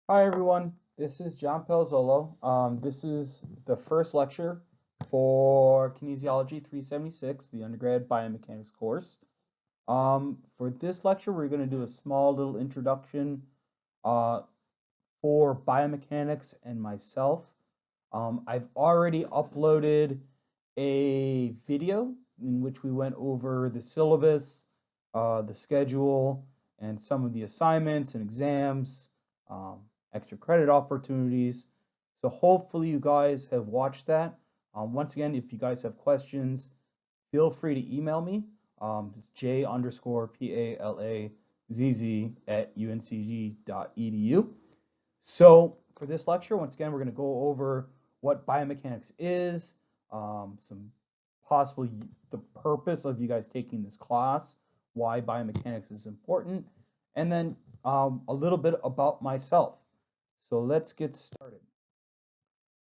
Hi everyone, this is John Pelzolo. This is the first lecture for Kinesiology 376, the undergrad biomechanics course. For this lecture, we're going to do a small little introduction uh, for biomechanics and myself. I've already uploaded a video in which we went over the syllabus, the schedule, and some of the assignments and exams, um, extra credit opportunities. So hopefully you guys have watched that. Once again, if you guys have questions, feel free to email me. It's j_palazz@uncg.edu. So for this lecture, once again, we're going to go over what biomechanics is, some possibly the purpose of you guys taking this class, why biomechanics is important, and then a little bit about myself. So let's get started.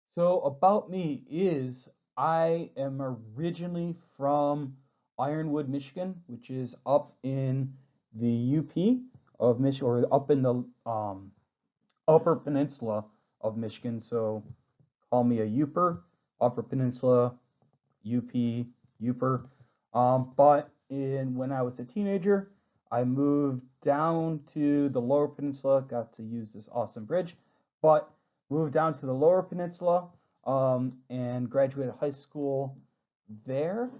So about me is I am originally from Ironwood, Michigan, which is up in the UP of Michigan, or up in the Upper Peninsula of Michigan. So call me a Uper, Upper Peninsula, UP, Uper. But when I was a teenager, I moved down to the Lower Peninsula, got to use this awesome bridge, but moved down to the Lower Peninsula and graduated high school there,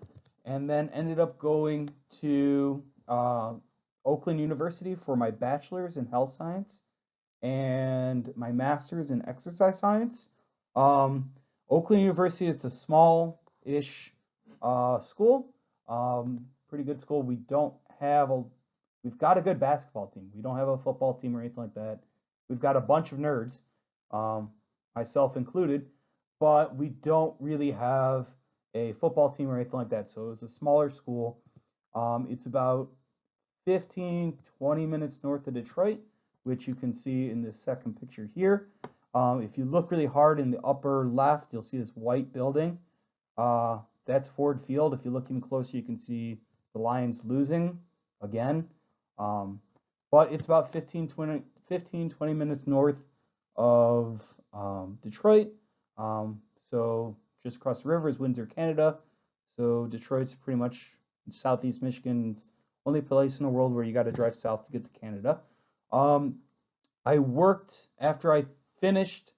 and then ended up going to Oakland University for my bachelor's in health science and my master's in exercise science. Um, Oakland University is a small-ish school, pretty good school. We've got a good basketball team. We don't have a football team or anything like that. We've got a bunch of nerds, um, myself included, but we don't really have a football team or anything like that. So it was a smaller school. It's about 15, 20 minutes north of Detroit, which you can see in this second picture here. If you look really hard in the upper left, you'll see this white building. That's Ford Field. If you look even closer, you can see the Lions losing again. Um, but it's about 15, 20 minutes north of Detroit. So just across the river is Windsor, Canada. So Detroit's pretty much southeast Michigan's only place in the world where you got to drive south to get to Canada. Um, I worked after I finished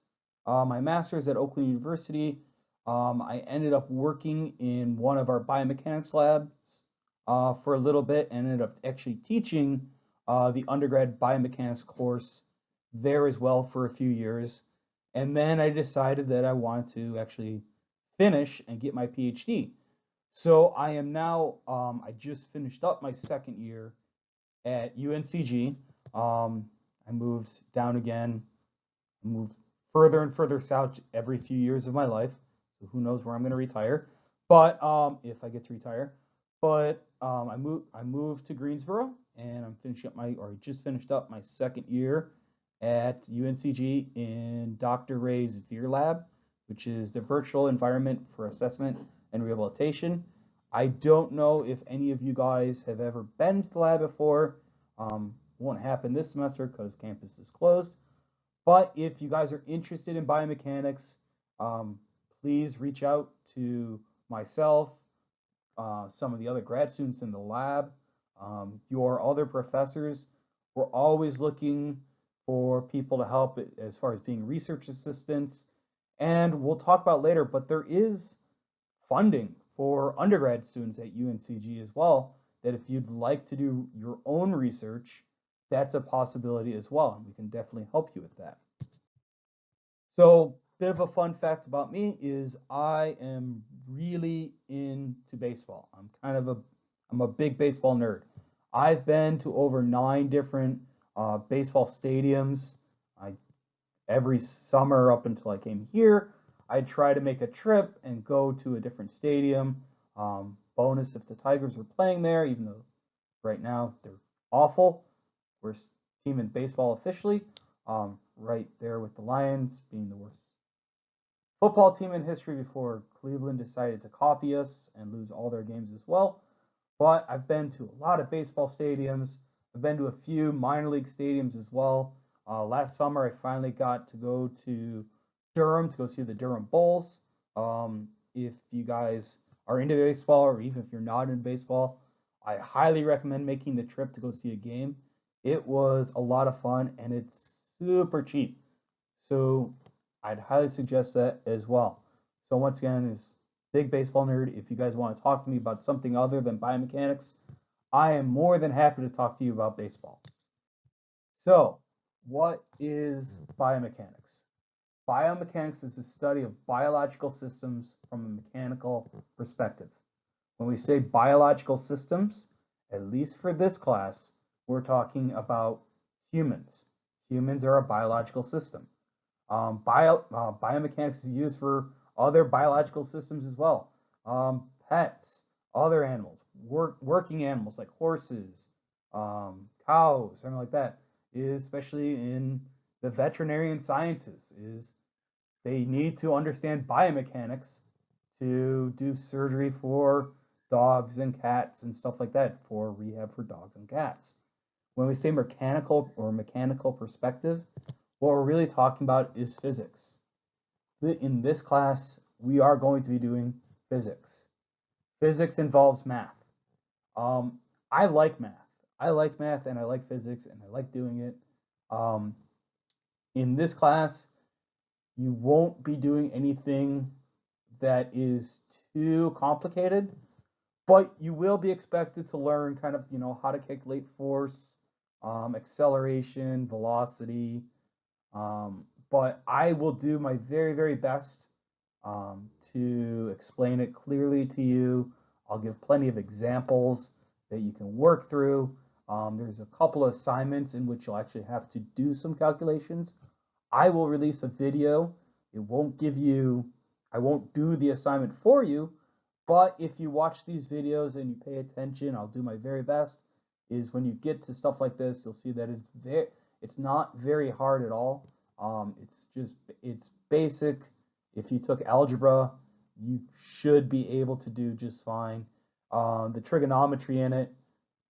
my master's at Oakland University. I ended up working in one of our biomechanics labs for a little bit and ended up actually teaching the undergrad biomechanics course there as well for a few years. And then I decided that I wanted to actually finish and get my PhD. So I am now, I just finished up my second year at UNCG. I moved down again, moved further and further south every few years of my life. So who knows where I'm going to retire? But if I get to retire, but I moved to Greensboro, and I'm finishing up or I just finished up my second year at UNCG in Dr. Ray's Veer Lab, which is the virtual environment for assessment and rehabilitation. I don't know if any of you guys have ever been to the lab before. Won't happen this semester because campus is closed. But if you guys are interested in biomechanics, um, please reach out to myself, some of the other grad students in the lab, your other professors. We're always looking for people to help as far as being research assistants. And we'll talk about later, but there is funding for undergrad students at UNCG as well, that if you'd like to do your own research, that's a possibility as well. And we can definitely help you with that. So, bit of a fun fact about me is I am really into baseball. I'm a big baseball nerd. I've been to over 9 different baseball stadiums. I Every summer up until I came here, I try to make a trip and go to a different stadium. Bonus if the Tigers were playing there, even though right now they're awful. Worst team in baseball officially. Right there with the Lions being the worst football team in history before Cleveland decided to copy us and lose all their games as well. But I've been to a lot of baseball stadiums. I've been to a few minor league stadiums as well. Last summer, I finally got to go to Durham to go see the Durham Bulls. If you guys are into baseball, or even if you're not into baseball, I highly recommend making the trip to go see a game. It was a lot of fun and it's super cheap. So I'd highly suggest that as well. So once again, as big baseball nerd, if you guys want to talk to me about something other than biomechanics, I am more than happy to talk to you about baseball. So, what is biomechanics? Biomechanics is the study of biological systems from a mechanical perspective. When we say biological systems, at least for this class, we're talking about humans. Humans are a biological system. Biomechanics is used for other biological systems as well. Pets, other animals, working animals like horses, cows, something like that, is especially in the veterinarian sciences, is they need to understand biomechanics to do surgery for dogs and cats and stuff like that, for rehab for dogs and cats. When we say mechanical perspective, what we're really talking about is physics. In this class, we are going to be doing physics. Physics involves math. Um, I like math. I like math and I like physics and I like doing it. Um, in this class, you won't be doing anything that is too complicated, but you will be expected to learn kind of, how to calculate force, acceleration, velocity. But I will do my very, very best to explain it clearly to you. I'll give plenty of examples that you can work through. There's a couple of assignments in which you'll actually have to do some calculations. I will release a video. It won't give you, I won't do the assignment for you, but if you watch these videos and you pay attention, I'll do my very best. Is when you get to stuff like this, you'll see that it's not very hard at all. It's basic. If you took algebra, you should be able to do just fine. The trigonometry in it,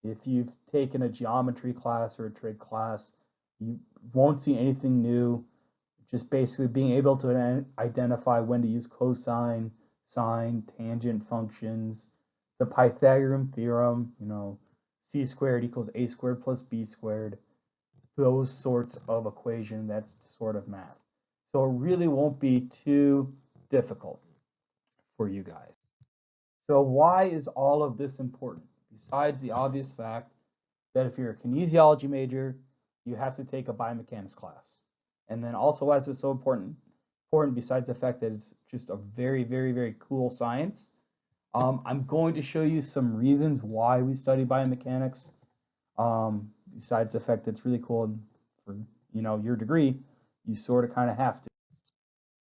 if you've taken a geometry class or a trig class, you won't see anything new. Just basically being able to identify when to use cosine, sine, tangent functions, the Pythagorean theorem, c squared equals a squared plus b squared, those sorts of equation, that's sort of math. So it really won't be too difficult for you guys. So why is all of this important? Besides the obvious fact that if you're a kinesiology major, you have to take a biomechanics class. And then also why is this so important? Important besides the fact that it's just a very, very, very cool science. I'm going to show you some reasons why we study biomechanics. Besides the fact that it's really cool and for your degree, you sort of kind of have to.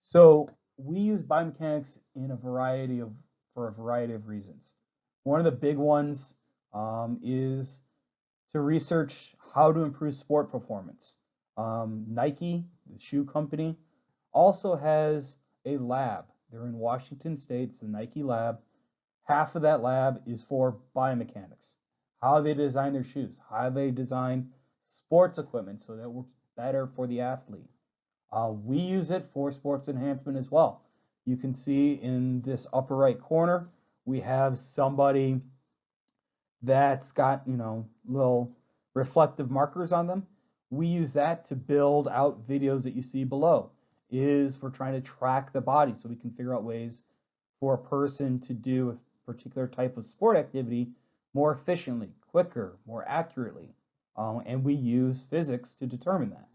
So we use biomechanics for a variety of reasons. One of the big ones is to research how to improve sport performance. Nike, the shoe company, also has a lab. They're in Washington State, it's the Nike lab. Half of that lab is for biomechanics. How they design their shoes, how they design sports equipment so that it works better for the athlete. We use it for sports enhancement as well. You can see in this upper right corner, we have somebody that's got, little reflective markers on them. We use that to build out videos that you see below. We're trying to track the body so we can figure out ways for a person to do a particular type of sport activity more efficiently, quicker, more accurately. And we use physics to determine that.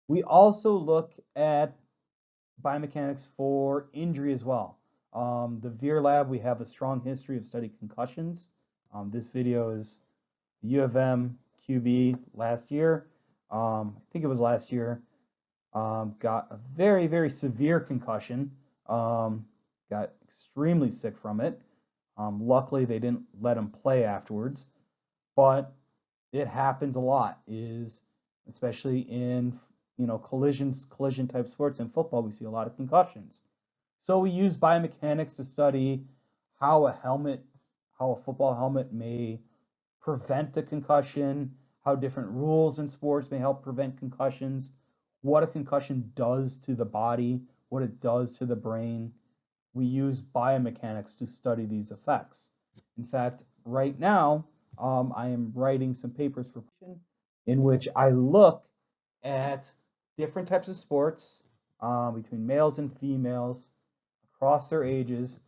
We also look at biomechanics for injury as well. The Veer Lab, we have a strong history of studying concussions. This video is the U of M QB last year. I think it was last year. Got a very, very severe concussion. Got extremely sick from it. Luckily, they didn't let him play afterwards, but it happens a lot. Especially in collision type sports. In football, we see a lot of concussions. So we use biomechanics to study how a football helmet may prevent a concussion, how different rules in sports may help prevent concussions, what a concussion does to the body, what it does to the brain. We use biomechanics to study these effects. In fact, right now, I am writing some papers for in which I look at different types of sports between males and females across their ages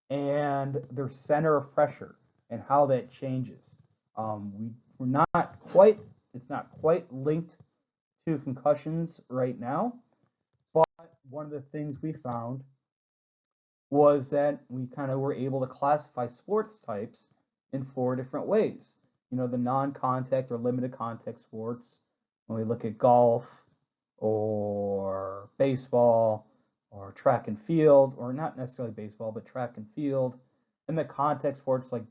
and their center of pressure and how that changes. We're not quite, it's not quite linked to concussions right now, but one of the things we found was that we kind of were able to classify sports types in 4 different ways. You know, the non-contact or limited contact sports, when we look at golf or baseball or track and field, or not necessarily baseball, but track and field, and the contact sports like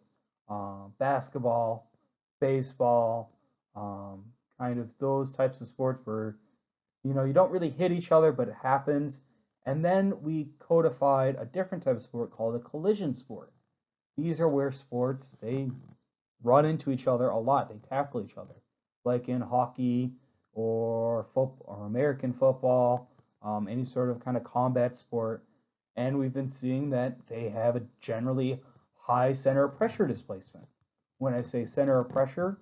basketball, baseball, kind of those types of sports where, you know, you don't really hit each other, but it happens. And then we codified a different type of sport called a collision sport. These are where sports, they run into each other a lot. They tackle each other, like in hockey or football or American football, any sort of kind of combat sport. And we've been seeing that they have a generally high center of pressure displacement. When I say center of pressure,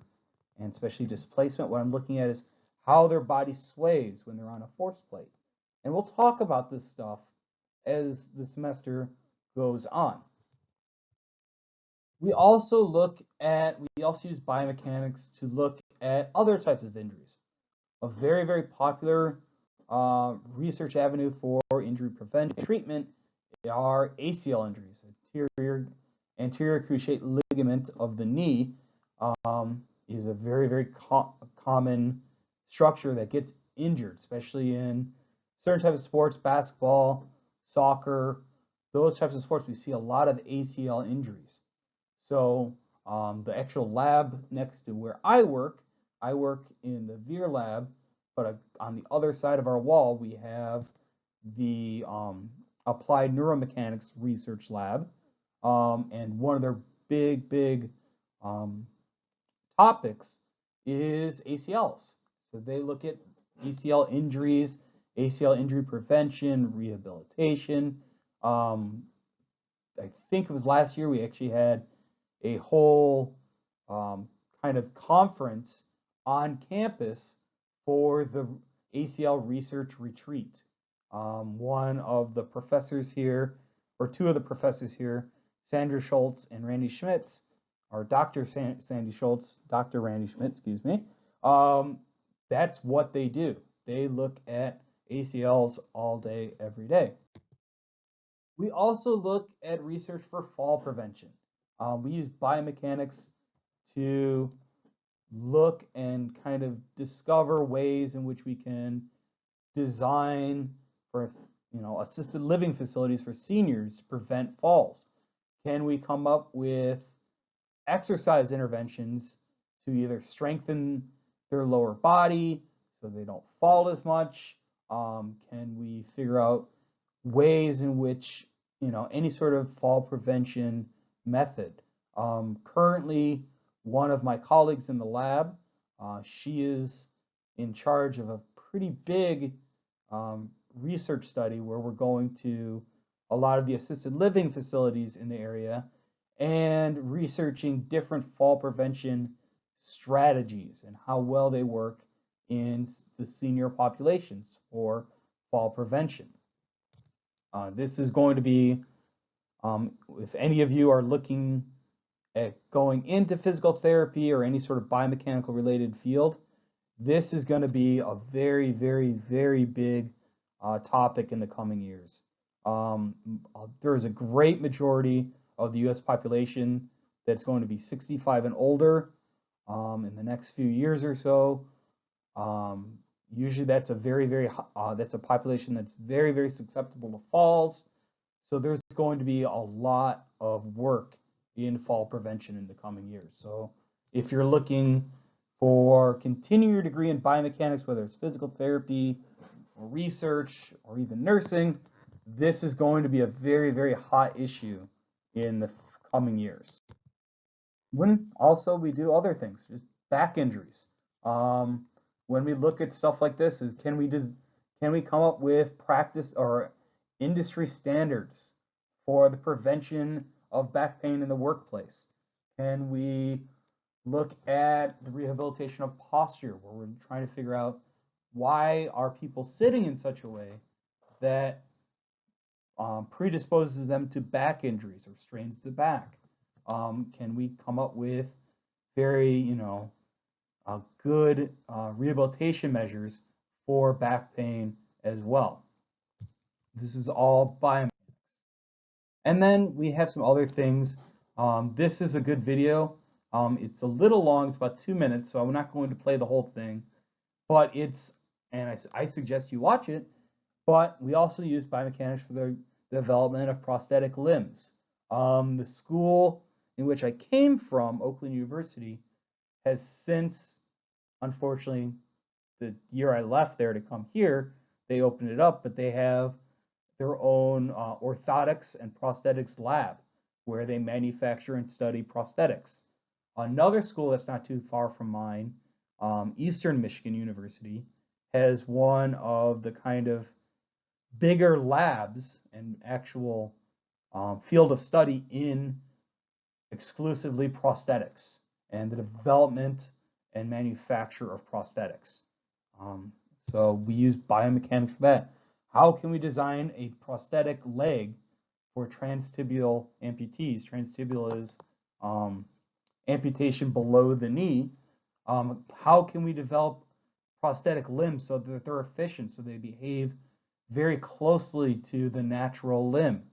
and especially displacement, what I'm looking at is how their body sways when they're on a force plate. And we'll talk about this stuff as the semester goes on. We also use biomechanics to look at other types of injuries. A very, very popular research avenue for injury prevention and treatment are ACL injuries. Anterior cruciate ligament of the knee is a very, very common structure that gets injured, especially in certain types of sports, basketball, soccer, those types of sports. We see a lot of ACL injuries. So the actual lab next to where I work in the Veer lab, but on the other side of our wall, we have the Applied Neuromechanics Research Lab. And one of their big topics is ACLs. So they look at ACL injuries, ACL injury prevention, rehabilitation. I think it was last year we actually had a whole kind of conference on campus for the ACL research retreat. One of the professors here, or two of the professors here, Sandra Schultz and Randy Schmitz, or Dr. Sandy Schultz, Dr. Randy Schmitz, excuse me. That's what they do. They look at ACLs all day, every day. We also look at research for fall prevention. We use biomechanics to look and kind of discover ways in which we can design for, you know, assisted living facilities for seniors to prevent falls. Can we come up with exercise interventions to either strengthen their lower body so they don't fall as much? Can we figure out ways in which, you know, any sort of fall prevention method? Currently, one of my colleagues in the lab, she is in charge of a pretty big research study where we're going to a lot of the assisted living facilities in the area and researching different fall prevention strategies and how well they work in the senior populations for fall prevention. This is going to be, if any of you are looking at going into physical therapy or any sort of biomechanical related field, this is going to be a very, very, very big topic in the coming years. There is a great majority of the U.S. population that's going to be 65 and older in the next few years or so. Usually that's a that's a population that's very, very susceptible to falls. So there's going to be a lot of work in fall prevention in the coming years. So if you're looking for continuing your degree in biomechanics, whether it's physical therapy or research or even nursing, this is going to be a very, very hot issue in the coming years. Also, we do other things, just back injuries. Um, when we look at stuff like this, is can we come up with practice or industry standards for the prevention of back pain in the workplace? Can we look at the rehabilitation of posture, where we're trying to figure out why are people sitting in such a way that predisposes them to back injuries or strains the back? Can we come up with very, good rehabilitation measures for back pain as well? This is all biomechanics. And then we have some other things. This is a good video. It's a little long, it's about 2 minutes, so I'm not going to play the whole thing, but I suggest you watch it. But we also use biomechanics for the development of prosthetic limbs. The school in which I came from, Oakland University, has since, unfortunately, the year I left there to come here, they opened it up, but they have their own orthotics and prosthetics lab where they manufacture and study prosthetics. Another school that's not too far from mine, Eastern Michigan University, has one of the kind of bigger labs and actual field of study in exclusively prosthetics and the development and manufacture of prosthetics. Um, so we use biomechanics for that. How can we design a prosthetic leg for transtibial amputees? Transtibial is amputation below the knee. How can we develop prosthetic limbs so that they're efficient, so they behave very closely to the natural limb?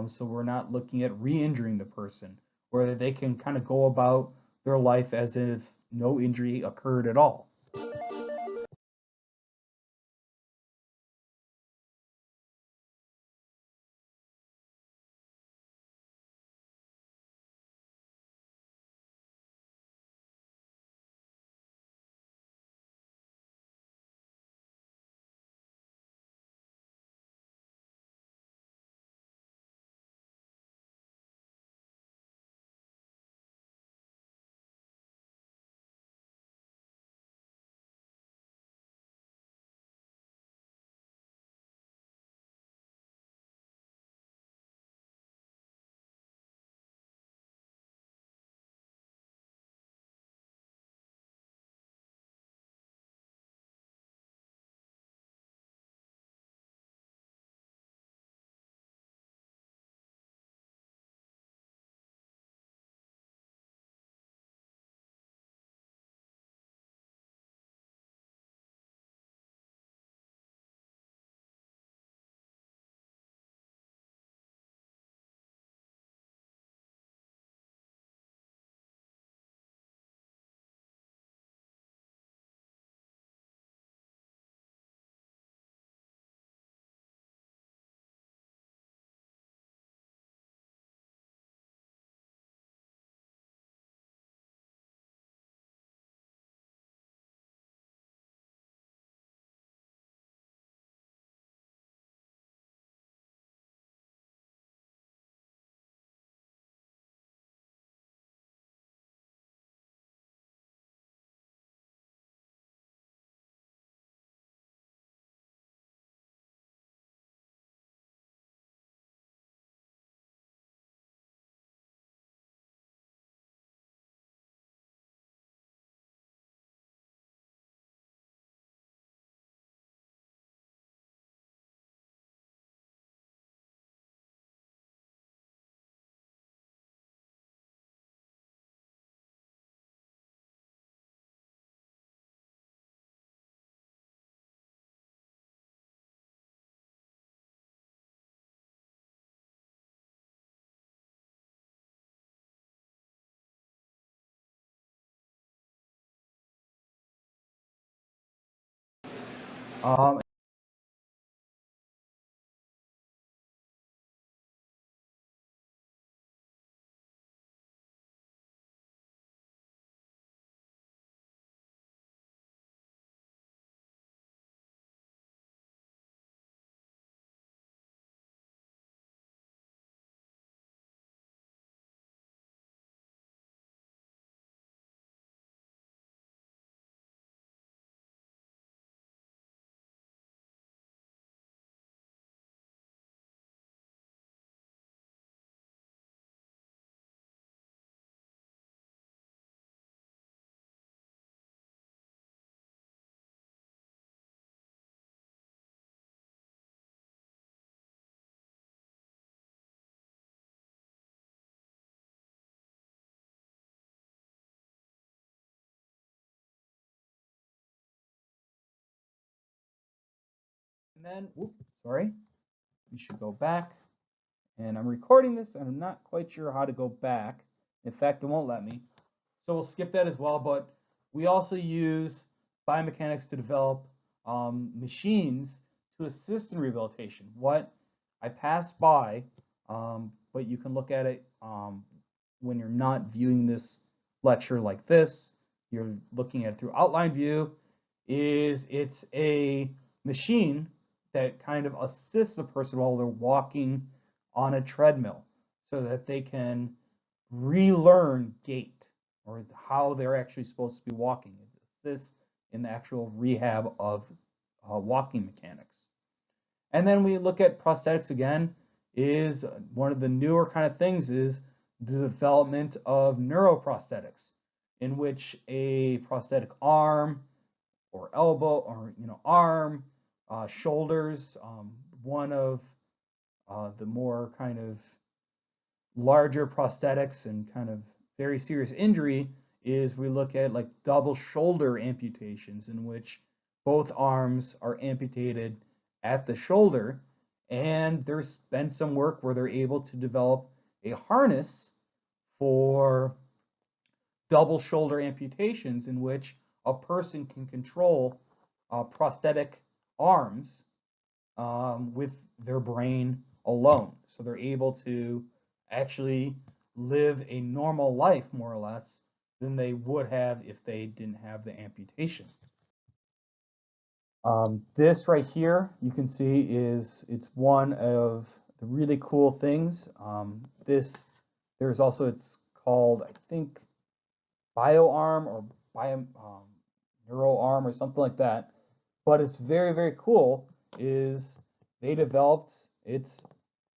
So we're not looking at re-injuring the person, where they can kind of go about their life as if no injury occurred at all. Um, And then, sorry, we should go back. And I'm recording this, and I'm not quite sure how to go back. In fact, it won't let me. So we'll skip that as well. But we also use biomechanics to develop machines to assist in rehabilitation. What I passed by, but you can look at it when you're not viewing this lecture like this. You're looking at it through outline view. It's a machine that kind of assists a person while they're walking on a treadmill so that they can relearn gait or how they're actually supposed to be walking. It assists in the actual rehab of walking mechanics. And then we look at prosthetics again. Is one of the newer kind of things is the development of neuroprosthetics, in which a prosthetic arm or elbow or arm, shoulders. One of the more kind of larger prosthetics and kind of very serious injury is we look at like double shoulder amputations, in which both arms are amputated at the shoulder. And there's been some work where they're able to develop a harness for double shoulder amputations, in which a person can control prosthetic arms with their brain alone. So they're able to actually live a normal life, more or less, than they would have if they didn't have the amputation. This right here, you can see it's one of the really cool things. There's also, it's called, I think, BioArm or NeuroArm or something like that. But it's very, very cool is they developed, it's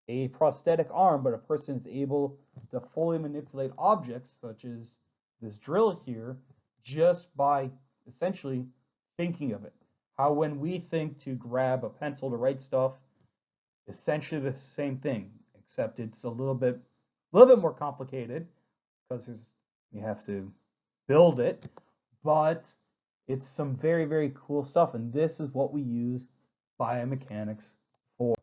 a prosthetic arm, but a person is able to fully manipulate objects such as this drill here just by essentially thinking of it. How when we think to grab a pencil to write stuff, essentially the same thing, except it's a little bit more complicated because you have to build it, but it's some very, very cool stuff, and this is what we use biomechanics for.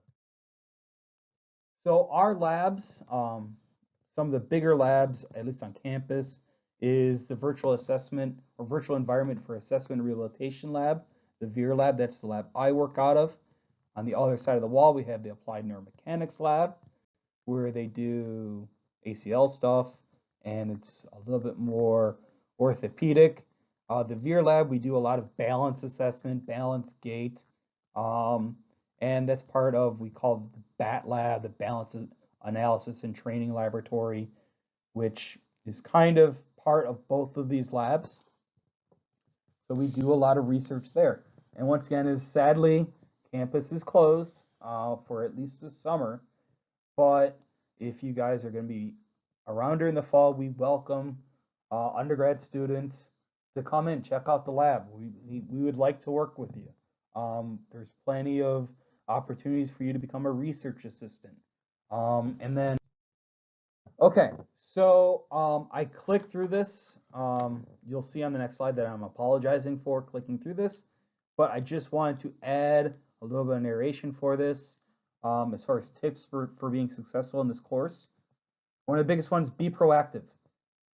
So our labs, some of the bigger labs, at least on campus, is the virtual assessment or virtual environment for assessment and rehabilitation lab, the VIR lab. That's the lab I work out of. On the other side of the wall, we have the applied neuromechanics lab, where they do ACL stuff, and it's a little bit more orthopedic. The VIR lab, we do a lot of balance assessment, balance gait, and that's part of, we call it the BAT lab, the Balance Analysis and Training Laboratory, which is kind of part of both of these labs. So we do a lot of research there. And once again, is sadly, campus is closed for at least this summer. But if you guys are going to be around during the fall, we welcome undergrad students to come in, check out the lab. We would like to work with you. There's plenty of opportunities for you to become a research assistant. And then, okay, so I clicked through this. You'll see on the next slide that I'm apologizing for clicking through this, but I just wanted to add a little bit of narration for this. As far as tips for being successful in this course, one of the biggest ones, be proactive.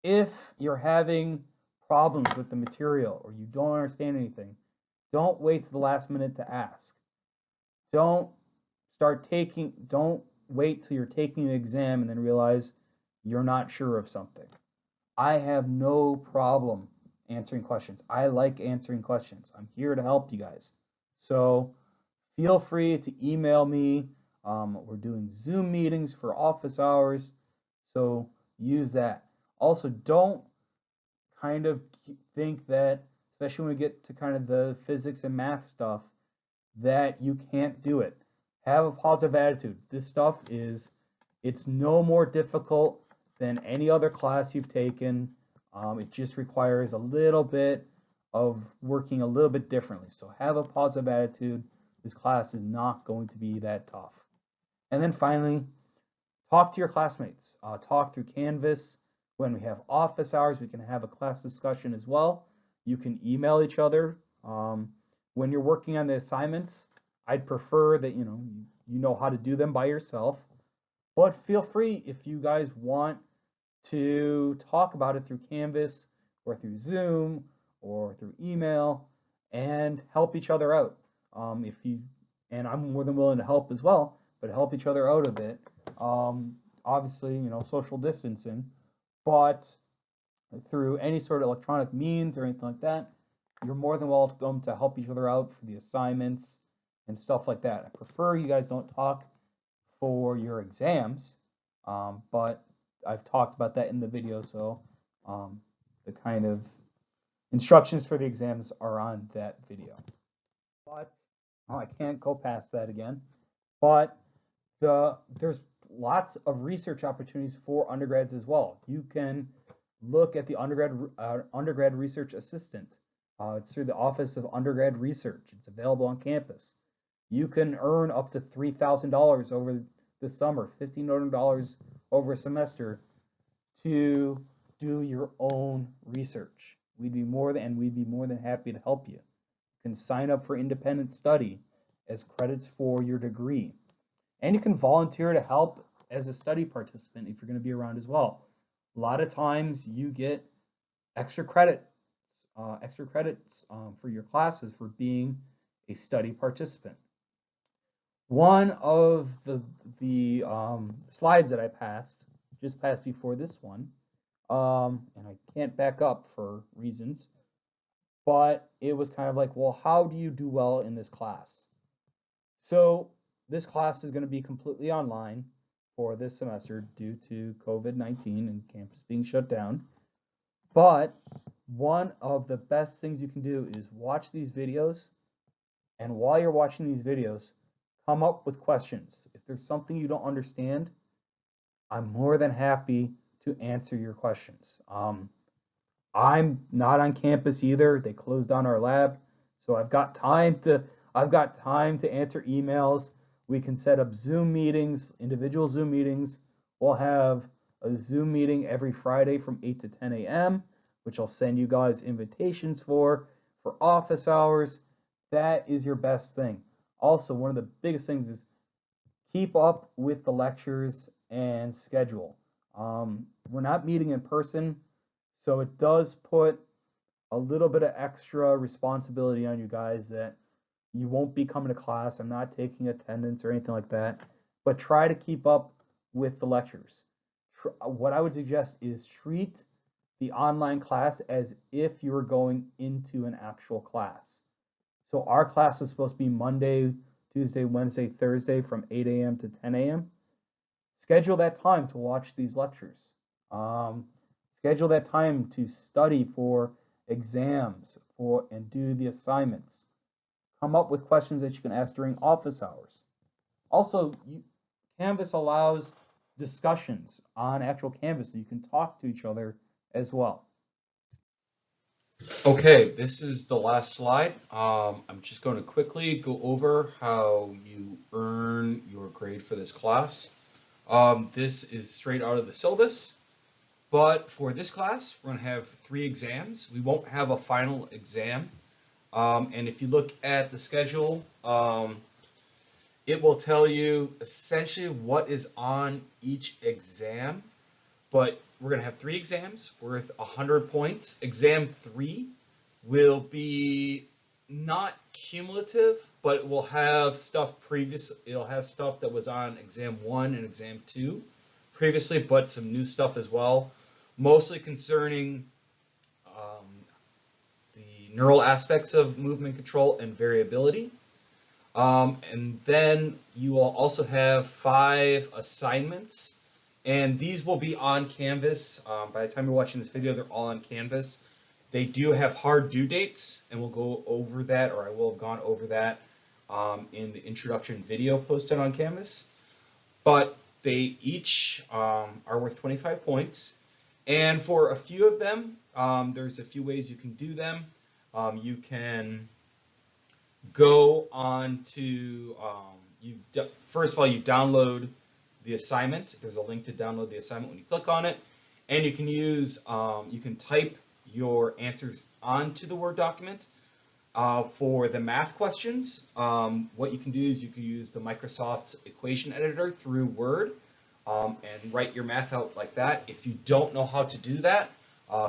If you're having problems with the material or you don't understand anything, don't wait to the last minute to ask. Don't wait till you're taking the exam and then realize you're not sure of something. I have no problem answering questions. I like answering questions. I'm here to help you guys. So feel free to email me. We're doing Zoom meetings for office hours, so use that. Also, don't kind of think that, especially when we get to kind of the physics and math stuff, that you can't do it. Have a positive attitude. This stuff it's no more difficult than any other class you've taken. It just requires a little bit of working a little bit differently. So have a positive attitude. This class is not going to be that tough. And then finally, talk to your classmates. Talk through Canvas. When we have office hours, we can have a class discussion as well. You can email each other. When you're working on the assignments, I'd prefer that, you know how to do them by yourself, but feel free if you guys want to talk about it through Canvas or through Zoom or through email and help each other out. And I'm more than willing to help as well, but help each other out a bit. Obviously, social distancing, but through any sort of electronic means or anything like that, you're more than welcome to help each other out for the assignments and stuff like that. I prefer you guys don't talk for your exams, but I've talked about that in the video, so the kind of instructions for the exams are on that video. But I can't go past that again. But there's lots of research opportunities for undergrads as well. You can look at the undergrad research assistant. It's through the Office of Undergrad Research. It's available on campus. You can earn up to $3,000 over the summer, $1,500 over a semester to do your own research. We'd be more than happy to help you. You can sign up for independent study as credits for your degree. And you can volunteer to help as a study participant if you're going to be around as well. A lot of times you get extra credits for your classes for being a study participant. One of the slides that I just passed before this one, and I can't back up for reasons, but it was kind of like, well, how do you do well in this class? So this class is going to be completely online for this semester due to COVID-19 and campus being shut down. But one of the best things you can do is watch these videos, and while you're watching these videos, come up with questions. If there's something you don't understand, I'm more than happy to answer your questions. I'm not on campus either. They closed down our lab, so I've got time to answer emails. We can set up Zoom meetings, individual Zoom meetings. We'll have a Zoom meeting every Friday from 8 to 10 a.m., which I'll send you guys invitations for office hours. That is your best thing. Also, one of the biggest things is keep up with the lectures and schedule. We're not meeting in person, so it does put a little bit of extra responsibility on you guys that you won't be coming to class. I'm not taking attendance or anything like that, but try to keep up with the lectures. What I would suggest is treat the online class as if you were going into an actual class. So our class is supposed to be Monday, Tuesday, Wednesday, Thursday from 8 a.m. to 10 a.m. Schedule that time to watch these lectures. Schedule that time to study for exams and do the assignments. Come up with questions that you can ask during office hours. Also, Canvas allows discussions on actual Canvas, so you can talk to each other as well. Okay, this is the last slide. I'm just going to quickly go over how you earn your grade for this class. This is straight out of the syllabus, but for this class, we're going to have 3 exams. We won't have a final exam. And if you look at the schedule, it will tell you essentially what is on each exam. But we're going to have 3 exams worth 100 points. Exam 3 will be not cumulative, but it will have stuff it'll have stuff that was on exam 1 and exam 2 previously, but some new stuff as well, mostly concerning the neural aspects of movement control and variability. And then you will also have 5 assignments. And these will be on Canvas. By the time you're watching this video, they're all on Canvas. They do have hard due dates, and we'll go over that, or I will have gone over that in the introduction video posted on Canvas. But they each are worth 25 points. And for a few of them, there's a few ways you can do them. You can go on to, first of all, you download the assignment. There's a link to download the assignment when you click on it, and you can use you can type your answers onto the Word document. For the math questions, what you can do is you can use the Microsoft equation editor through Word and write your math out like that. If you don't know how to do that,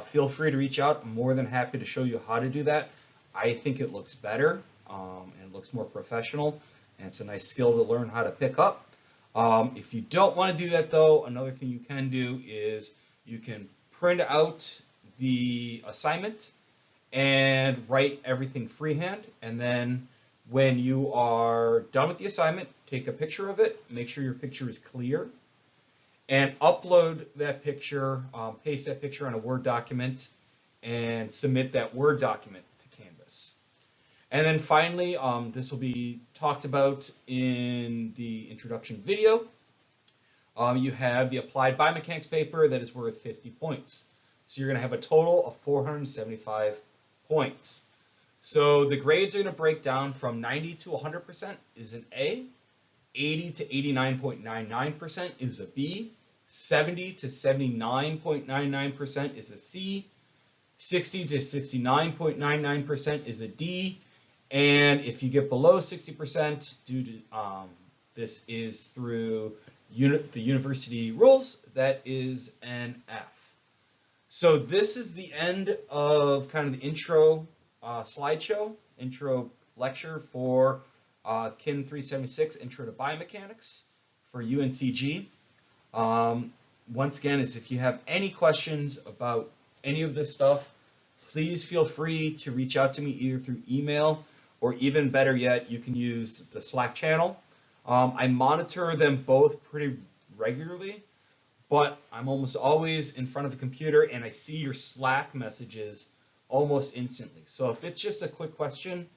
feel free to reach out. I'm more than happy to show you how to do that. I think it looks better and looks more professional, and it's a nice skill to learn how to pick up. If you don't want to do that though, another thing you can do is you can print out the assignment and write everything freehand, and then when you are done with the assignment, take a picture of it, make sure your picture is clear, and upload that picture, paste that picture on a Word document, and submit that Word document to Canvas. And then finally, this will be talked about in the introduction video. You have the applied biomechanics paper that is worth 50 points. So you're going to have a total of 475 points. So the grades are going to break down from 90 to 100% is an A, 80 to 89.99% is a B, 70 to 79.99% is a C, 60 to 69.99% is a D, and if you get below 60% due to this is through the university rules, that is an F. So this is the end of kind of the intro slideshow, intro lecture for KIN 376, Intro to Biomechanics for UNCG. Once again, if you have any questions about any of this stuff, please feel free to reach out to me either through email or even better yet, you can use the Slack channel. I monitor them both pretty regularly, but I'm almost always in front of the computer and I see your Slack messages almost instantly. So if it's just a quick question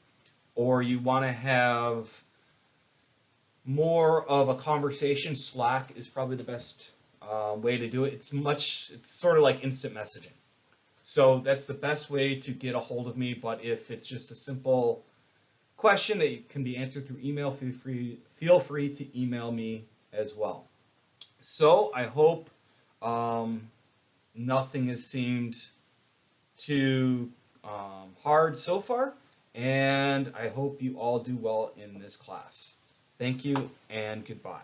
or you want to have more of a conversation, Slack is probably the best way to do it. It's sort of like instant messaging. So that's the best way to get a hold of me, but if it's just a simple question that can be answered through email, feel free to email me as well. So I hope nothing has seemed too hard so far, and I hope you all do well in this class. Thank you and goodbye.